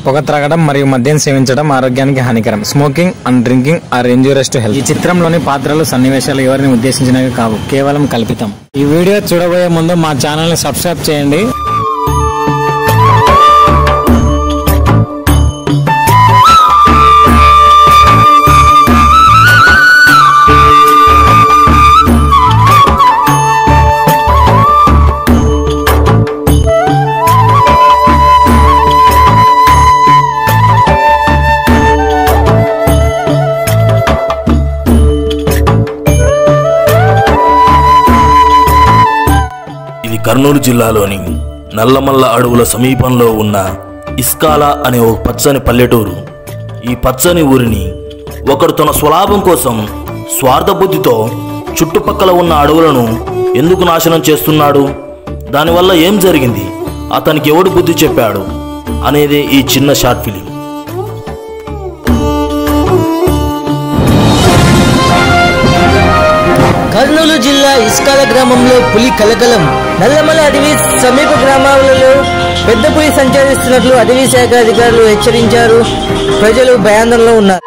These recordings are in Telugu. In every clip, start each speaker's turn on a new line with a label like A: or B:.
A: పొగ త్రాగడం మరియు మద్యం సేవించడం ఆరోగ్యానికి హానికరం. Smoking and drinking are injurious to health. ఈ చిత్రంలోని పాత్రలు సన్నివేశాలు ఎవరిని ఉద్దేశించినవి కావు, కేవలం కల్పితం. ఈ వీడియో చూడబోయే ముందు మా ఛానల్ ని సబ్స్క్రైబ్ చేయండి.
B: కర్నూలు జిల్లాలోని నల్లమల్ల అడవుల సమీపంలో ఉన్న ఇస్కాల అనే ఒక పచ్చని పల్లెటూరు. ఈ పచ్చని ఊరిని ఒకడు తన స్వలాభం కోసం స్వార్థబుద్ధితో చుట్టుపక్కల ఉన్న అడవులను ఎందుకు నాశనం చేస్తున్నాడు, దానివల్ల ఏం జరిగింది, అతనికి ఎవడు బుద్ధి చెప్పాడు అనేది ఈ చిన్న షార్ట్ ఫిలిం.
C: కర్నూలు జిల్లా ఇస్కాల గ్రామంలో పులి కలకలం. నల్లమల అడవి సమీప గ్రామాలలో పెద్ద పులి సంచరిస్తున్నట్లు అటవీ శాఖ అధికారులు హెచ్చరించారు. ప్రజలు భయాందోళనలో ఉన్నారు.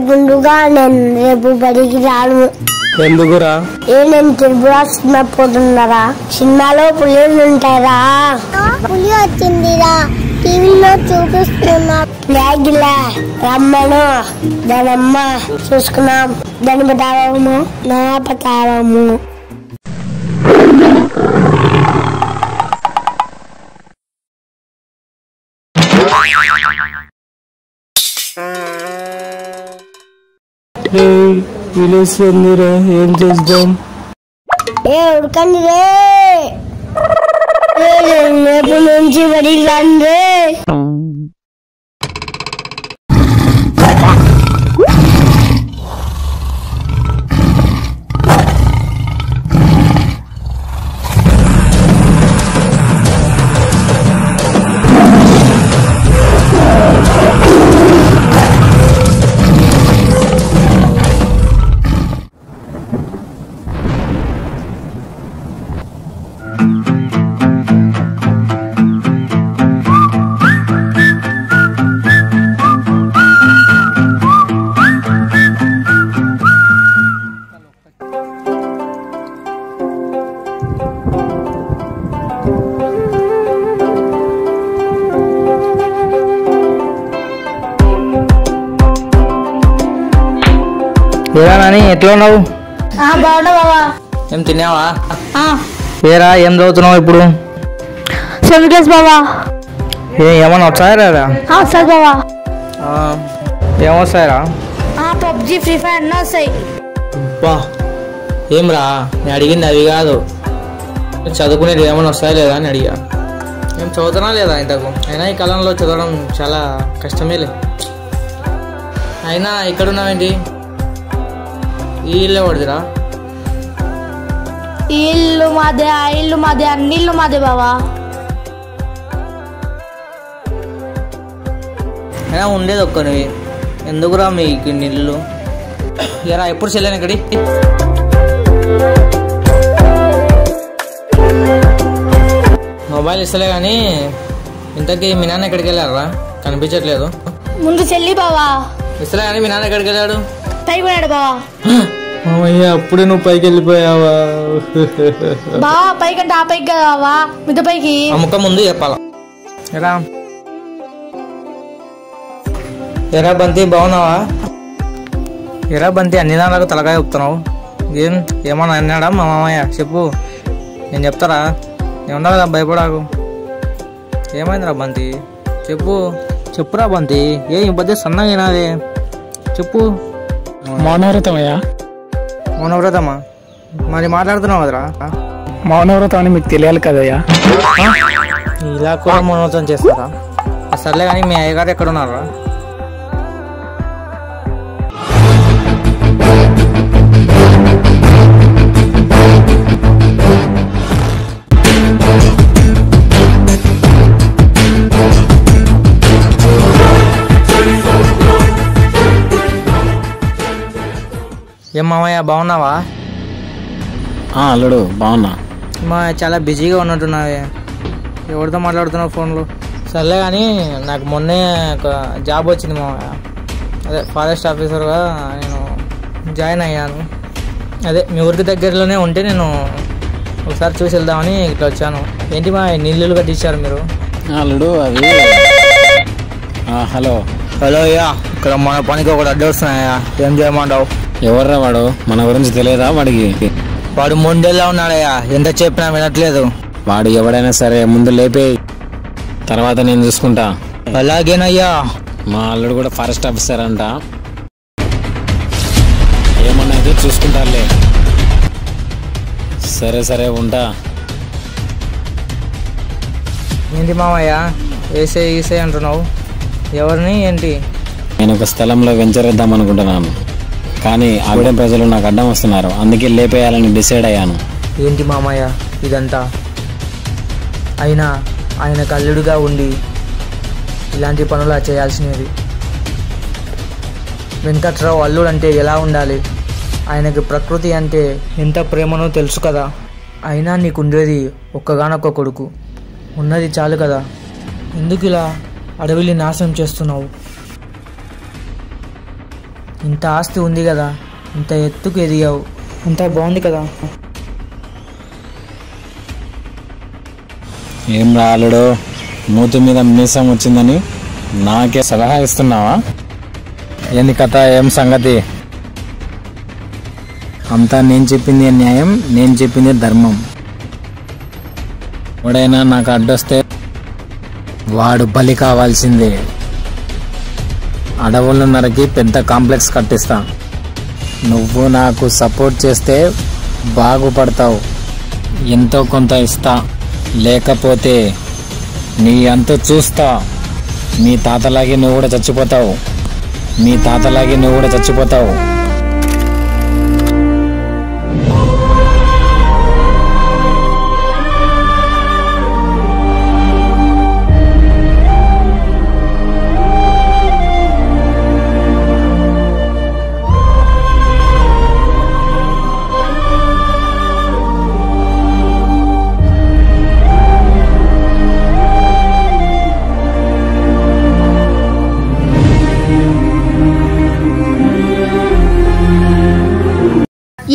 D: గుండుగా నేను రేపు బడికి రాను.
A: ఎందుకురా?
D: నేను త్రిపుర సినిమా పోతున్నారా? సినిమాలో పులిలు ఉంటారా? పులి వచ్చిందిరా, టీవీలో చూపిస్తున్నా. ఫ్లాగ్లా రమ్మను, దానమ్మ చూసుకున్నాం. దాని పతారము నా పతారము.
C: ఏం చేద్దాం?
D: ఉడకండి రే, రేపు నుంచి బడికి రండి.
C: ఏరా నాని, ఎట్లా ఉన్నావు?
D: బాగున్నా బాబా.
C: ఏం తిన్నావా? ఏరా ఏం చదువుతున్నావు ఇప్పుడు?
D: 7th class బాబా.
C: ఏమన్నా వచ్చాయరా?
D: సార్ బాబా.
C: ఏమొస్తాయరా?
D: పబ్జి, ఫ్రీ ఫైర్ అన్నీ వస్తాయి.
C: బా ఏం రా, నేను అడిగింది అవి కాదు. చదువుకునేది ఏమన్నా వస్తాయా లేదా అని అడిగా. ఏం చదువుతున్నా లేదా ఇంతకు? అయినా ఈ కాలంలో చదవడం చాలా కష్టమేలే. అయినా ఇక్కడున్నావేంటి? ఈ ఇల్లు పడుతురా?
D: ఈ ఇల్లు మాదే, ఆ ఇల్లు మాదే, అన్ని ఇల్లు మాదే బాబా.
C: అయినా ఉండేది ఒక్కనివి, ఎందుకురా మీకు ఇల్లు? ఎరా ఎప్పుడు చెల్లాను ఇక్కడి? మొబైల్ ఇస్తలే కానీ ఇంతకీ మీ నాన్న ఎక్కడికి వెళ్ళారా? కనిపించట్లేదు.
D: ముందు చెల్లి బావా.
C: ఇస్తలే కానీ మీ నాన్న ఎక్కడికి వెళ్ళాడు?
D: పైకి పోయాడు బావా.
C: అయ్యా అప్పుడే నువ్వు పైకి వెళ్ళిపోయావా?
D: బావా పైకంటే ఆ పైకి కదా బావా, మిద్ద పైకి.
C: ఆ ముఖం ముందు చెప్పాలా? ఎరా ఎరా బంతి, బాగున్నావా? ఎరా బంతి, అన్ని దానికి తలకాయ చెప్తున్నావు. ఏమన్నా అన్నాడా మా మామయ్య? చెప్పు, నేను చెప్తారా? ఏమన్నా కదా, భయపడాకు. ఏమైందిరా బంతి? చెప్పురా బంతి. ఈ మధ్య సన్నగా అయినాదే, చెప్పు.
A: మౌనవ్రతమయ్యా.
C: మౌనవ్రతమా? మరి మాట్లాడుతున్నావు కదరా?
A: మౌనవ్రతం అని మీకు తెలియాలి కదయ్యా.
C: ఇలా కూడా మౌనవ్రతం చేస్తారా? సర్లే కానీ మీ అయ్యగారు ఎక్కడ ఉన్నారా? ఏం మామయ్య బాగున్నావా?
A: అల్లుడు బాగున్నా.
C: మా చాలా బిజీగా ఉన్నట్టున్నావే, ఎవరితో మాట్లాడుతున్నావు ఫోన్లో? సర్లే కానీ నాకు మొన్నే ఒక జాబ్ వచ్చింది మామయ్య. అదే ఫారెస్ట్ ఆఫీసర్గా నేను జాయిన్ అయ్యాను. అదే మీ ఊరికి దగ్గరలోనే ఉంటే నేను ఒకసారి చూసి వెళ్దామని ఇట్లా వచ్చాను. ఏంటి మా నీళ్ళు కట్టించారు మీరు?
A: అల్లుడు అది హలో
C: అయ్యా, ఇక్కడ మన పనికి ఒకటి అడ్డు వస్తున్నాయా, ఏం చేయమంటావు?
A: ఎవర్రా వాడు? మన గురించి తెలియదా వాడికి?
C: వాడు మొండేలా ఉన్నాడయ్యా, ఎంత చెప్పినా వినట్లేదు.
A: వాడు ఎవడైనా సరే ముందు లేపే, తర్వాత నేను చూసుకుంటా.
C: అలాగేనయ్యా.
A: మా అల్లుడు కూడా ఫారెస్ట్ ఆఫీసర్ అంట, ఏమన్నా అయితే చూసుకుంటారులే. సరే సరే ఉంటా.
C: ఏంటి మామయ్య ఏసే అంటున్నావు? ఎవరిని ఏంటి?
A: నేను ఒక స్థలంలో వెంచర్ వేద్దాం అనుకుంటున్నాను, కానీ ఆవిడ ప్రజలు నాకు అడ్డం వస్తున్నారు, అందుకే లేపేయాలని డిసైడ్ అయ్యాను.
C: ఏంటి మామయ్య ఇదంతా? అయినా ఆయన కల్లుడుగా ఉండి ఇలాంటి పనులు చేయాల్సినవి. వెంకట్రావు అల్లుడు అంటే ఎలా ఉండాలి? ఆయనకి ప్రకృతి అంటే ఎంత ప్రేమనో తెలుసు కదా. అయినా నీకుండేది ఒక్కగానొక్క కొడుకు, ఉన్నది చాలు కదా, ఎందుకు ఇలా అడవిని నాశనం చేస్తున్నావు? ఇంత ఆస్తి ఉంది కదా, ఇంత ఎత్తుకు ఎదిగావు, అంతా బాగుంది కదా.
A: ఏం రాలుడు, మూతి మీద మీసం వచ్చిందని నాకే సలహా ఇస్తున్నావా? ఏంది కథ, ఏం సంగతి? అంతా నేను చెప్పింది న్యాయం, నేను చెప్పింది ధర్మం. ఎవడైనా నాకు అడ్డొస్తే వాడు బలి కావాల్సిందే. అడవులను నరికి పెద్ద కాంప్లెక్స్ కట్టిస్తా, నువ్వు నాకు సపోర్ట్ చేస్తే బాగుపడతావు. ఎంతో కొంత ఇస్తా, లేకపోతే నీ అంత చూస్తా. మీ తాతలాగే నువ్వు కూడా చచ్చిపోతావు, మీ తాతలాగే నువ్వు కూడా చచ్చిపోతావు.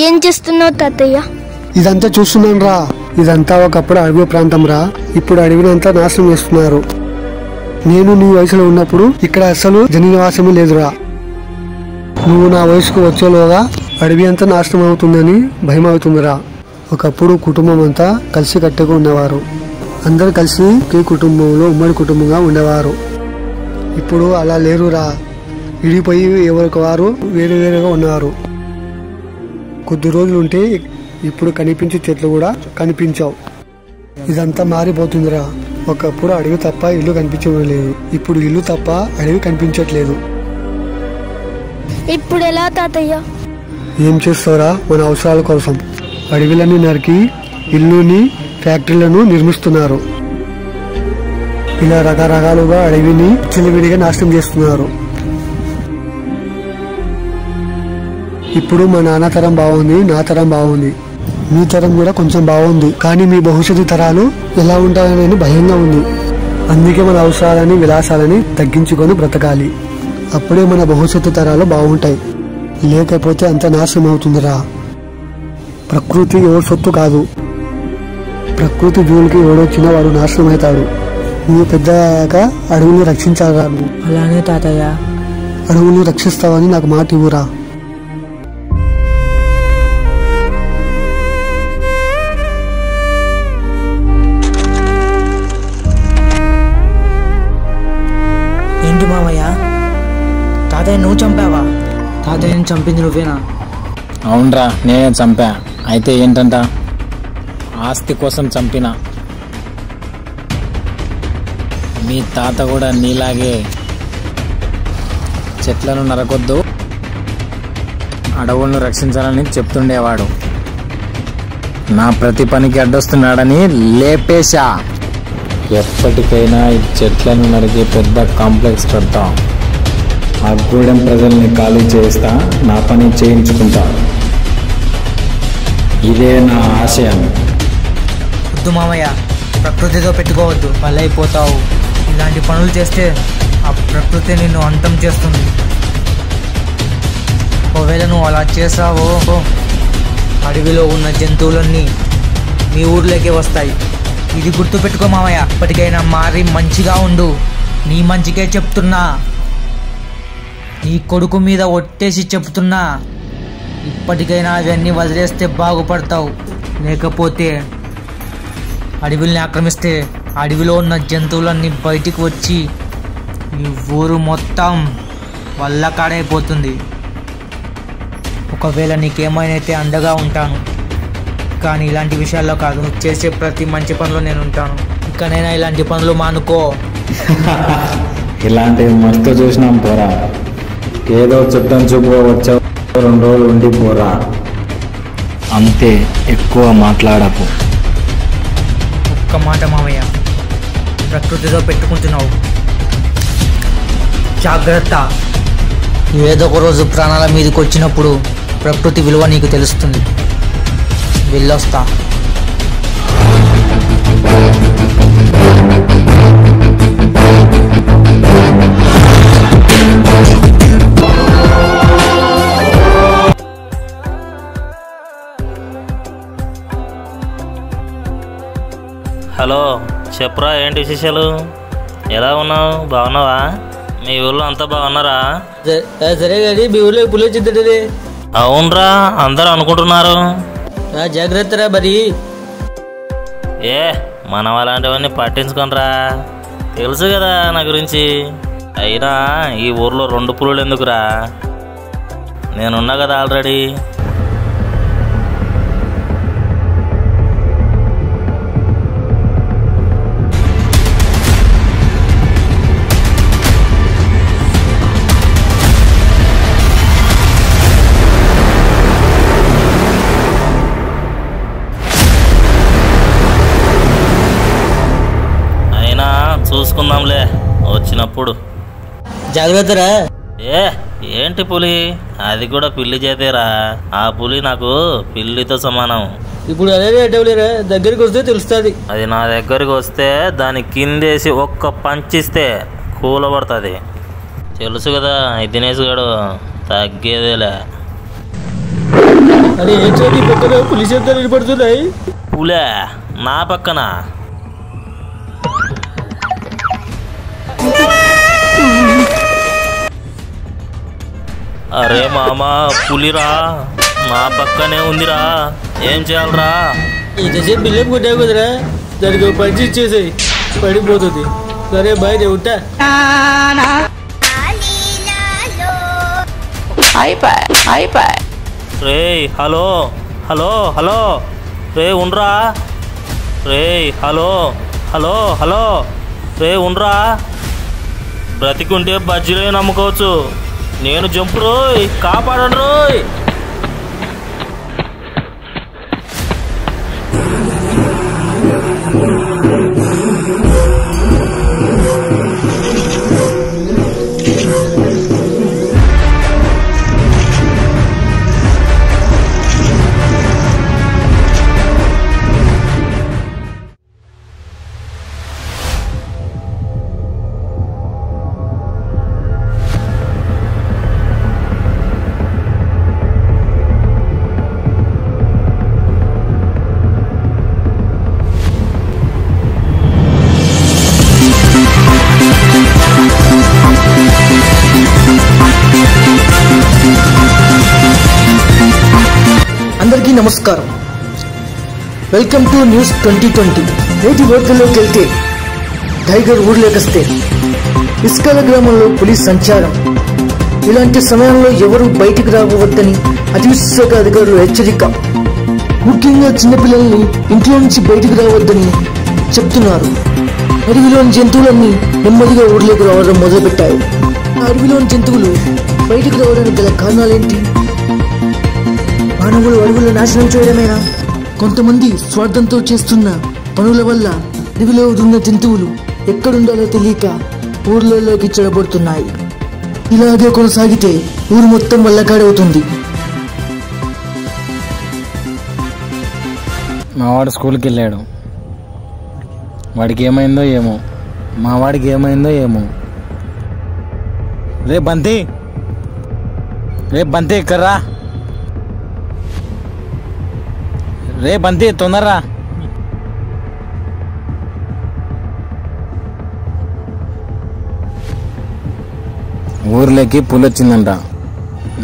D: ఏం చేస్తున్నావు తాతయ్య?
E: ఇదంతా చూస్తున్నాను రా. ఇదంతా ఒకప్పుడు అడవి ప్రాంతం రా, ఇప్పుడు అడవిని అంతా నాశనం చేస్తున్నారు. నేను నీ వయసులో ఉన్నప్పుడు ఇక్కడ అసలు జననివాసమే లేదురా. నువ్వు నా వయసుకు వచ్చేలోగా అడవి అంతా నాశనం అవుతుందని భయం అవుతుందిరా. ఒకప్పుడు కుటుంబం అంతా కలిసి కట్టుగా ఉండేవారు, అందరు కలిసి ఒకే కుటుంబంలో ఉమ్మడి కుటుంబంగా ఉండేవారు. ఇప్పుడు అలా లేరురా, విడిపోయి ఎవరికి వారు వేరు వేరుగా ఉన్నారు. కొద్ది రోజులు ఉంటే ఇప్పుడు కనిపించే చెట్లు కూడా కనిపించావు. ఇదంతా మారిపోతుందిరా. ఒకప్పుడు అడవి తప్ప ఇల్లు కనిపించడం లేదు, ఇప్పుడు ఇల్లు తప్ప అడవి కనిపించట్లేదు.
D: ఇప్పుడు ఎలా తాతయ్య?
E: ఏం చేస్తారా, మన అవసరాల కోసం అడవిలన్నీ నరికి ఇల్లుని ఫ్యాక్టరీలను నిర్మిస్తున్నారు. ఇలా రకరకాలుగా అడవిని చిలివిడిగా నాశనం చేస్తున్నారు. ఇప్పుడు మా నాన్న తరం బాగుంది, నా తరం బాగుంది, మీ తరం కూడా కొంచెం బాగుంది, కానీ మీ భవిష్యత్తు తరాలు ఎలా ఉంటాయని భయంగా ఉంది. అందుకే మన అవసరాలని విలాసాలని తగ్గించుకొని బ్రతకాలి, అప్పుడే మన భవిష్యత్తు తరాలు బాగుంటాయి. లేకపోతే అంత నాశనం అవుతుందిరా. ప్రకృతి ఎవరు సొత్తు కాదు, ప్రకృతి జోలికి ఎవడొచ్చినా వాడు నాశనం అవుతాడు. నువ్వు పెద్దగా అడవుల్ని రక్షించాలా?
C: అలానే తాతయ్య.
E: అడవుల్ని రక్షిస్తావని నాకు మాట ఇవ్వురా.
C: ఏంటి మామయ్య, తాతయ్య నువ్వు చంపావా? తాతయ్యని చంపింది నువ్వేనా?
A: అవునరా, నేనే చంపా. అయితే ఏంటంట? ఆస్తి కోసం చంపిన. మీ తాత కూడా నీలాగే చెట్లను నరకొద్దు, అడవులను రక్షించాలని చెప్తుండేవాడు. నా ప్రతి పనికి అడ్డొస్తున్నాడని లేపేశా. ఎప్పటికైనా ఈ చెట్లను నరికి పెద్ద కాంప్లెక్స్ కడతా, ఆ గూడెం ప్రజల్ని ఖాళీ చేస్తా, నా పని చేయించుకుంటా. ఇదే నా ఆశయం.
C: వద్దు మామయ్య, ప్రకృతితో పెట్టుకోవద్దు, బలైపోతావు. ఇలాంటి పనులు చేస్తే ఆ ప్రకృతి నిన్ను అంతం చేస్తుంది. ఒకవేళ నువ్వు అలా చేసావో అడవిలో ఉన్న జంతువులన్నీ మీ ఊర్లోకే వస్తాయి. ఇది గుర్తుపెట్టుకో మామయ్య. ఇప్పటికైనా మారి మంచిగా ఉండు. నీ మంచికే చెప్తున్నా, నీ కొడుకు మీద ఒట్టేసి చెప్తున్నా. ఇప్పటికైనా అవన్నీ వదిలేస్తే బాగుపడతావు. లేకపోతే అడవిల్ని ఆక్రమిస్తే అడవిలో ఉన్న జంతువులన్నీ బయటికి వచ్చి ఈ ఊరు మొత్తం వల్లకాడైపోతుంది. ఒకవేళ నీకేమైనా అండగా ఉంటాను, కానీ ఇలాంటి విషయాల్లో కాదు. నువ్వు చేసే ప్రతి మంచి పనిలో నేను ఉంటాను. ఇకనైనా ఇలాంటి పనులు మానుకో.
A: ఇలాంటివి మస్తు చూసినాం పోరా. ఏదో చుట్టం చూపుగా వచ్చావు, 2 రోజులు ఉండి పోరా. అంతే, ఎక్కువ మాట్లాడకు.
C: ఒక్క మాట మామయ్య, ప్రకృతితో పెట్టుకుంటున్నావు, జాగ్రత్త. ఏదో ఒక రోజు ప్రాణాల మీదకి వచ్చినప్పుడు ప్రకృతి విలువ నీకు తెలుస్తుంది. వెళ్ళొస్తా.
B: హలో, చెప్పురా, ఏంటి విశేషాలు? ఎలా ఉన్నావు? బాగున్నావా? మీ ఊళ్ళో అంతా బాగున్నారా?
C: సరే కానీ మీ ఊళ్ళో పులి వచ్చింది.
B: అవునరా, అందరూ అనుకుంటున్నారు.
C: జాగ్రత్తరా మరి.
B: ఏ మనం అలాంటివన్నీ పట్టించుకోనరా, తెలుసు కదా నా గురించి. అయినా ఈ ఊర్లో 2 పులులు ఎందుకురా? నేనున్నా కదా ఆల్రెడీ. చూసుకుందాంలే వచ్చినప్పుడు.
C: జాగ్రత్తరా.
B: ఏ ఏంటి పులి? అది కూడా పిల్లి చేతేరా. ఆ పులి నాకు పిల్లితో సమానం.
C: ఇప్పుడు అదే అటవలేరా, దగ్గరికి వస్తే తెలుస్తుంది.
B: అది నా దగ్గరికి వస్తే దాని కిందేసి ఒక్క పంచిస్తే కూలబడుతుంది. తెలుసు కదా ఈ దినేష్ గాడు, తగ్గేదేలే.
C: అదే ఏంటి పక్కన పులి శబ్దాలు వినపడుతున్నాయి?
B: పులే నా పక్కన? అరే మామా, పులిరా నా పక్కనే ఉందిరా, ఏం చేయాలరా?
C: ఇంతసేపు బిల్లం కొట్టావు కదరా, దానికి పంచి ఇచ్చేసాయి, పడిపోతుంది. సరే బాయ్, నేను ఉంటా.
B: రే హలో హలో హలో, రే ఉండ్రా. రే హలో హలో హలో, రే ఉండ్రా. బ్రతికుంటే బజ్జీలో నమ్ముకోవచ్చు. నేను జంపు రోయ్, కాపాడండి రోయ్.
C: అందరికీ నమస్కారం. Welcome to news 2020. నేటి వార్తల్లోకి వెళ్తే, టైగర్ ఊర్లేకొస్తే ఇస్కాల గ్రామంలో పోలీస్ సంచారం. ఇలాంటి సమయంలో ఎవరూ బయటికి రావద్దని అటవీ శాఖ అధికారులు హెచ్చరిక. ముఖ్యంగా చిన్నపిల్లల్ని ఇంట్లో నుంచి బయటికి రావద్దని చెప్తున్నారు. అడవిలోని జంతువులన్నీ నెమ్మదిగా ఊర్లోకి రావడం మొదలుపెట్టాయి. అడవిలోని జంతువులు బయటికి రావడానికి గల కారణాలేంటి? మానవులు అడవులు నాశనం చేయడమేనా? కొంతమంది స్వార్థంతో చేస్తున్న పనుల వల్ల అడవిలో ఉన్న జంతువులు ఎక్కడుండాలో తెలియక ఊర్లలోకి చెడబడుతున్నాయి. ఇలాగే కొనసాగితే ఊరు మొత్తం వల్లకాడవుతుంది.
A: మావాడు స్కూల్కి వెళ్ళాడు. వాడికి ఏమైందో ఏమో, మా వాడికి ఏమైందో ఏమో. రే బంతి ఇక్కడ్రా. రే బంతి తొందరరా. ఊర్లోకి పులి వచ్చిందంట.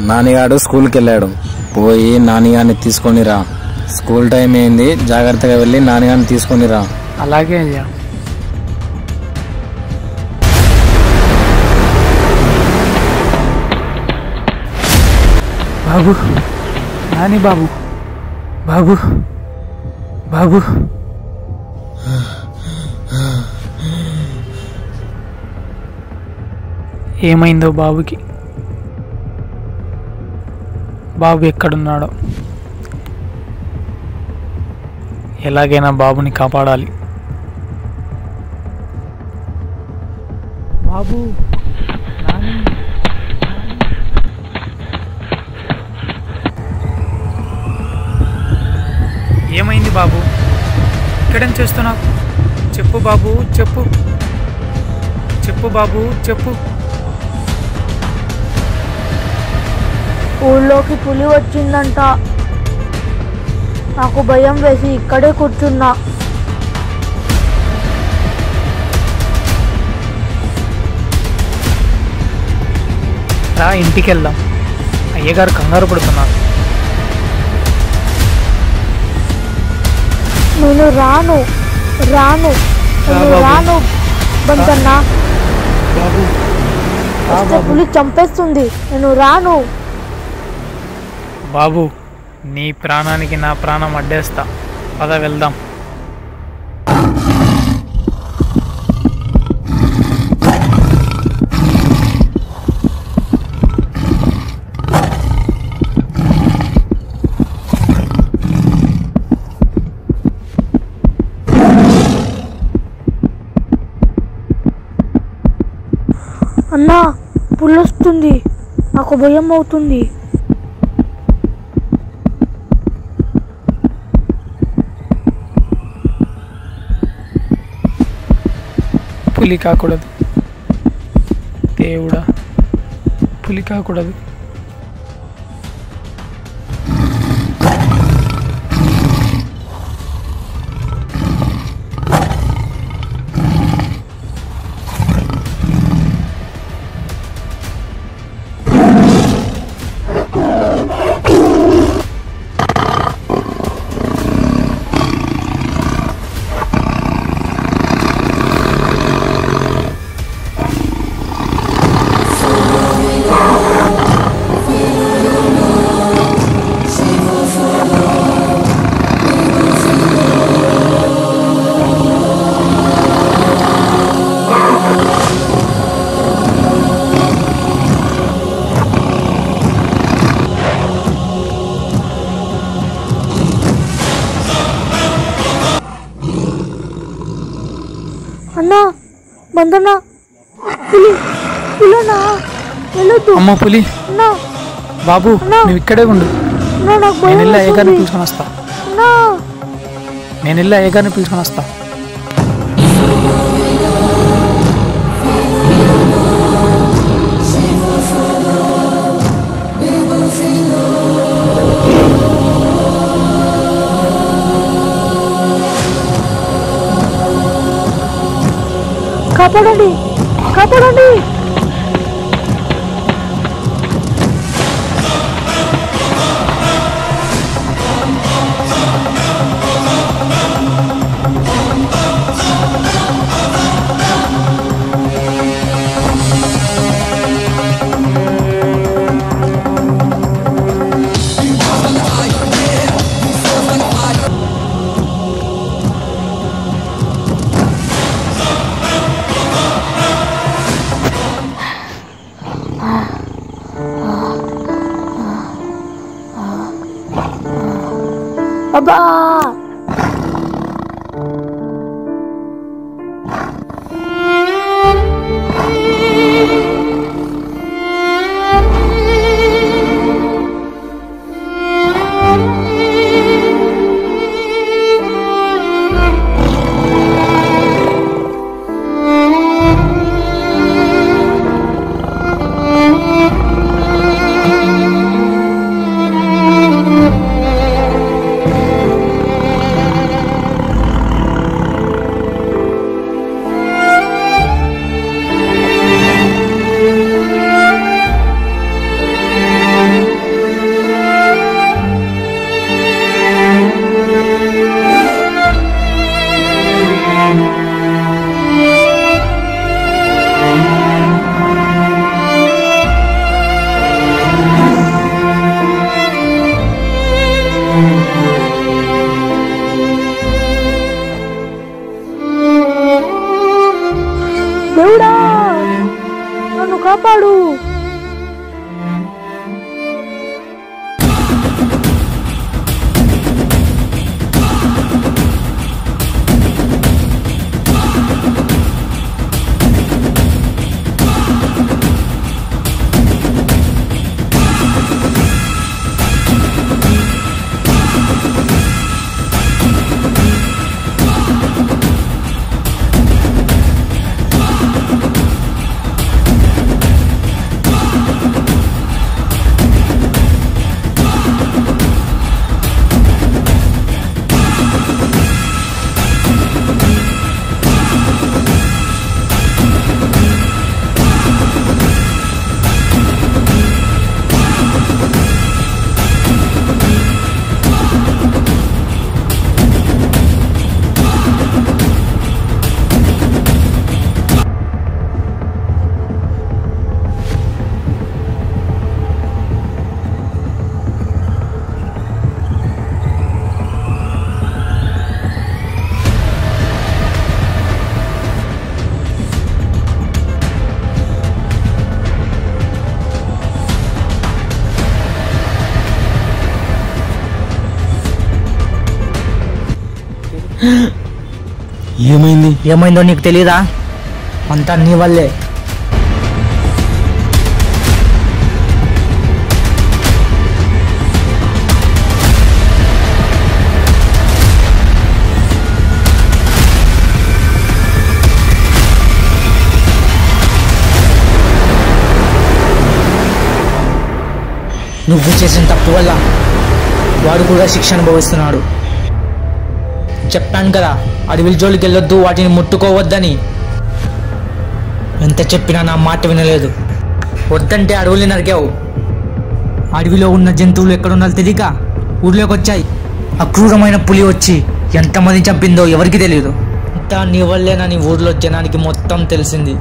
A: నానిగాడు స్కూల్కి వెళ్ళాడు. పోయి నానిగాడిని తీసుకొని రా. స్కూల్ టైం అయింది, జాగ్రత్తగా వెళ్ళి నానిగాడిని తీసుకొని రా.
C: అలాగే అయ్యా. బాబు, నాని బాబు, బాబు, బాబు. ఏమైందో బాబుకి? బాబు ఎక్కడున్నాడో? ఎలాగైనా బాబుని కాపాడాలి. బాబు, నాని, ఏమైంది బాబు? ఇక్కడేం చేస్తున్నావు? చెప్పు బాబు, చెప్పు చెప్పు బాబు, చెప్పు.
D: ఊళ్ళోకి పులి వచ్చిందంట. నాకు భయం వేసి ఇక్కడే కూర్చున్నా.
C: రా, ఇంటికి వెళ్దాం. అయ్యగారు కంగారు పడుతున్నారు.
D: నేను రాను రాను నేను రాను బంతన్నా. వస్తే పులి చంపేస్తుంది. నేను రాను.
C: బాబు, నీ ప్రాణానికి నా ప్రాణం అడ్డేస్తా. పద వెళ్దాం.
D: అన్నా, పులి వస్తుంది. నాకు భయం అవుతుంది.
C: పులి కాకూడదు దేవుడా, పులి కాకూడదు.
D: అన్నా, బందన్నా, పులి పులనా వెళ్ళొద్దు.
C: అమ్మ పులి.
D: అన్నా,
C: బాబు,
D: అన్నా.
C: నువ్వు ఇక్కడే ఉండు.
D: అన్నా, నాకు
C: నేను
D: భయం
C: వెళ్ళి అయ్యగారిని
D: వేస్తుంది.
C: పిలుచుకొని వస్తా.
D: అన్నా,
C: నేను వెళ్ళి అయ్యగారిని పిలుచుకొని వస్తా.
D: కాపాడండి, కాపాడండి. అబ్బా,
A: ఏమైంది?
C: ఏమైందో నీకు తెలీదా? అంతా నీ వల్లే. నువ్వు చేసిన తప్పు వల్ల వాడు కూడా శిక్ష అనుభవిస్తున్నాడు. చెప్పాను కదా అడవిల జోలికి వెళ్ళొద్దు, వాటిని ముట్టుకోవద్దని. ఎంత చెప్పినా నా మాట వినలేదు. వద్దంటే అడవుల్ని నరికావు. అడవిలో ఉన్న జంతువులు ఎక్కడున్నారో తెలియక ఊర్లోకి వచ్చాయి. అక్రూరమైన పులి వచ్చి ఎంతమంది చంపిందో ఎవరికి తెలియదు. ఇంత నీ వల్లేనా నీ ఊర్లో జనానికి మొత్తం తెలిసింది.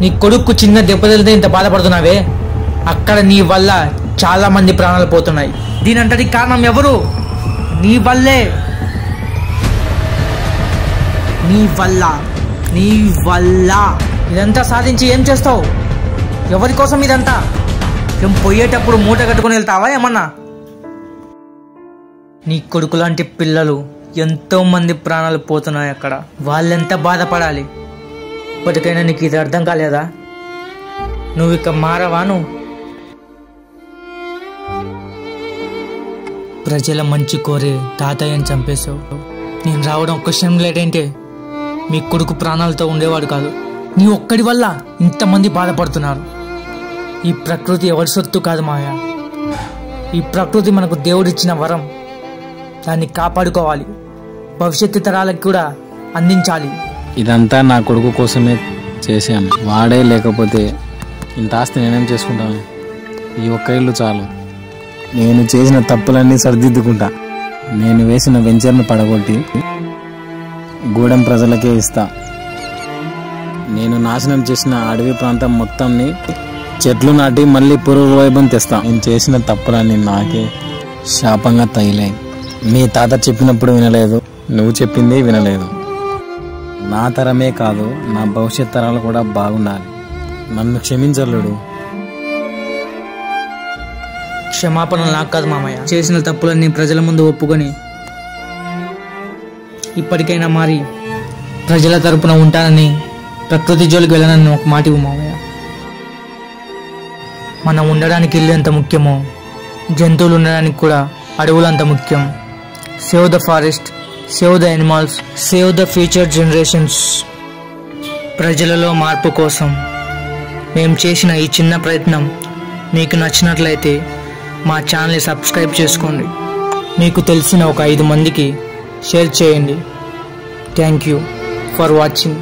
C: నీ కొడుకు చిన్న దెబ్బతలితే ఇంత బాధపడుతున్నావే, అక్కడ నీ వల్ల చాలా మంది ప్రాణాలు పోతున్నాయి. దీనంతటి కారణం ఎవరు? నీ వల్లే. నీ వల్ల ఇదంతా సాధించి ఏం చేస్తావు? ఎవరి కోసం ఇదంతా? ఏం పోయేటప్పుడు మూట కట్టుకుని వెళ్తావా ఏమన్నా? నీ కొడుకు లాంటి పిల్లలు ఎంతో మంది ప్రాణాలు పోతున్నాయి అక్కడ. వాళ్ళెంత బాధపడాలి? ఇప్పటికైనా నీకు ఇది అర్థం కాలేదా? నువ్వు ఇక మారవా? నువ్వు ప్రజల మంచి కోరే తాతయ్యని చంపేశావు. నేను రావడం ఒక్క క్షణం లేట్ అంటే మీ కొడుకు ప్రాణాలతో ఉండేవాడు కాదు. నీ ఒక్కడి వల్ల ఇంతమంది బాధపడుతున్నారు. ఈ ప్రకృతి ఎవరి సొత్తు కాదు మాయా. ఈ ప్రకృతి మనకు దేవుడిచ్చిన వరం. దాన్ని కాపాడుకోవాలి, భవిష్యత్తు తరాలకు కూడా అందించాలి.
A: ఇదంతా నా కొడుకు కోసమే చేశాను. వాడే లేకపోతే ఇంత ఆస్తి నేనేం చేసుకుంటాను? ఈ ఒక్క ఇల్లు చాలు. నేను చేసిన తప్పులన్నీ సరిదిద్దుకుంటా. నేను వేసిన వెంచర్ను పడగొట్టి గూడెం ప్రజలకే ఇస్తా. నేను నాశనం చేసిన అడవి ప్రాంతం మొత్తాన్ని చెట్లు నాటి మళ్ళీ పూర్వవైభవం తెస్తా. నేను చేసిన తప్పులన్నీ నాకే శాపంగా తగిలాయి. మీ తాత చెప్పినప్పుడు వినలేదు, నువ్వు చెప్పింది వినలేదు. నా తరమే కాదు, నా భవిష్యత్ తరాలు కూడా బాగుండాలి. నన్ను క్షమించలేడు.
C: క్షమాపణ నాకు కాదు మామయ్య. చేసిన తప్పులన్నీ ప్రజల ముందు ఒప్పుకొని ఇప్పటికైనా మారి ప్రజల తరపున ఉంటానని, ప్రకృతి జోలికి వెళ్ళనని ఒక మాట ఇవ్వు మామయ్య. మనం ఉండడానికి ఇల్లు ఎంత ముఖ్యమో జంతువులు ఉండడానికి కూడా అడవులు అంత ముఖ్యం. Save the forest, save the animals, save the future generations. ప్రజలలో మార్పు కోసం మేము చేసిన ఈ చిన్న ప్రయత్నం మీకు నచ్చినట్లయితే మా ఛానల్ని సబ్స్క్రైబ్ చేసుకోండి. మీకు తెలిసిన ఒక 5 మందికి షేర్ చేయండి. Thank you for watching.